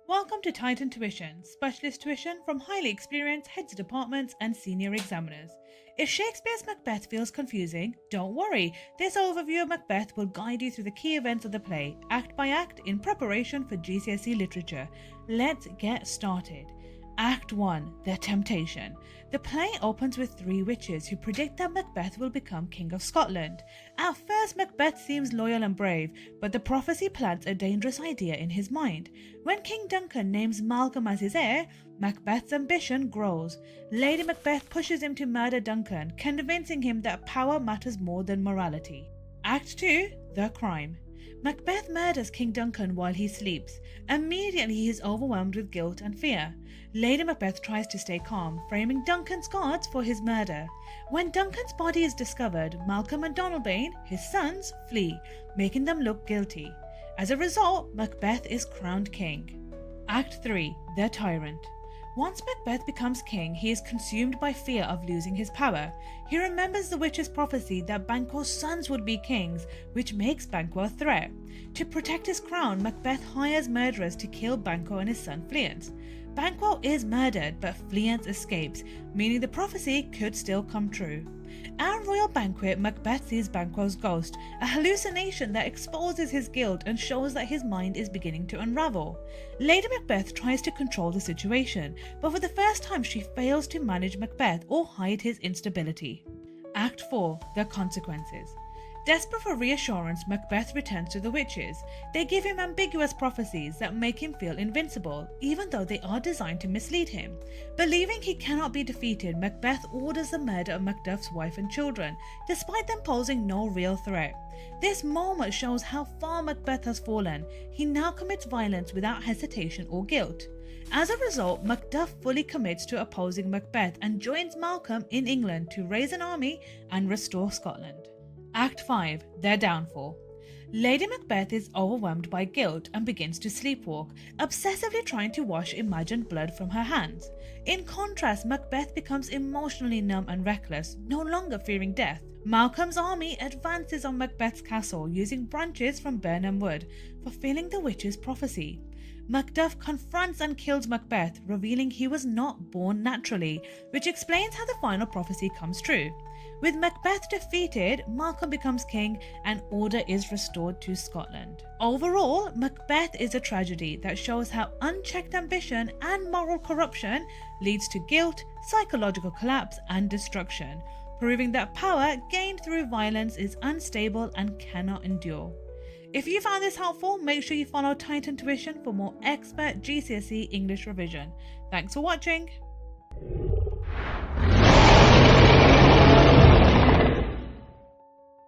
Welcome to Titan Tuition, specialist tuition from highly experienced heads of departments and senior examiners. If Shakespeare's Macbeth feels confusing, don't worry. This overview of Macbeth will guide you through the key events of the play, act by act, in preparation for GCSE Literature. Let's get started. Act 1. The Temptation. The play opens with three witches who predict that Macbeth will become King of Scotland. At first, Macbeth seems loyal and brave, but the prophecy plants a dangerous idea in his mind. When King Duncan names Malcolm as his heir, Macbeth's ambition grows. Lady Macbeth pushes him to murder Duncan, convincing him that power matters more than morality. Act 2. The Crime. Macbeth murders King Duncan while he sleeps. Immediately he is overwhelmed with guilt and fear. Lady Macbeth tries to stay calm, framing Duncan's guards for his murder. When Duncan's body is discovered, Malcolm and Donalbain, his sons, flee, making them look guilty. As a result, Macbeth is crowned king. Act 3. The Tyrant. Once Macbeth becomes king, he is consumed by fear of losing his power. He remembers the witch's prophecy that Banquo's sons would be kings, which makes Banquo a threat. To protect his crown, Macbeth hires murderers to kill Banquo and his son Fleance. Banquo is murdered, but Fleance escapes, meaning the prophecy could still come true. At a royal banquet, Macbeth sees Banquo's ghost, a hallucination that exposes his guilt and shows that his mind is beginning to unravel. Lady Macbeth tries to control the situation, but for the first time she fails to manage Macbeth or hide his instability. Act 4. The Consequences. Desperate for reassurance, Macbeth returns to the witches. They give him ambiguous prophecies that make him feel invincible, even though they are designed to mislead him. Believing he cannot be defeated, Macbeth orders the murder of Macduff's wife and children, despite them posing no real threat. This moment shows how far Macbeth has fallen. He now commits violence without hesitation or guilt. As a result, Macduff fully commits to opposing Macbeth and joins Malcolm in England to raise an army and restore Scotland. Act 5. Their Downfall. Lady Macbeth is overwhelmed by guilt and begins to sleepwalk, obsessively trying to wash imagined blood from her hands. In contrast, Macbeth becomes emotionally numb and reckless, no longer fearing death. Malcolm's army advances on Macbeth's castle using branches from Birnam Wood, fulfilling the witch's prophecy. Macduff confronts and kills Macbeth, revealing he was not born naturally, which explains how the final prophecy comes true. With Macbeth defeated, Malcolm becomes king and order is restored to Scotland. Overall, Macbeth is a tragedy that shows how unchecked ambition and moral corruption leads to guilt, psychological collapse, and destruction, proving that power gained through violence is unstable and cannot endure. If you found this helpful, make sure you follow Titan Tuition for more expert GCSE English revision. Thanks for watching.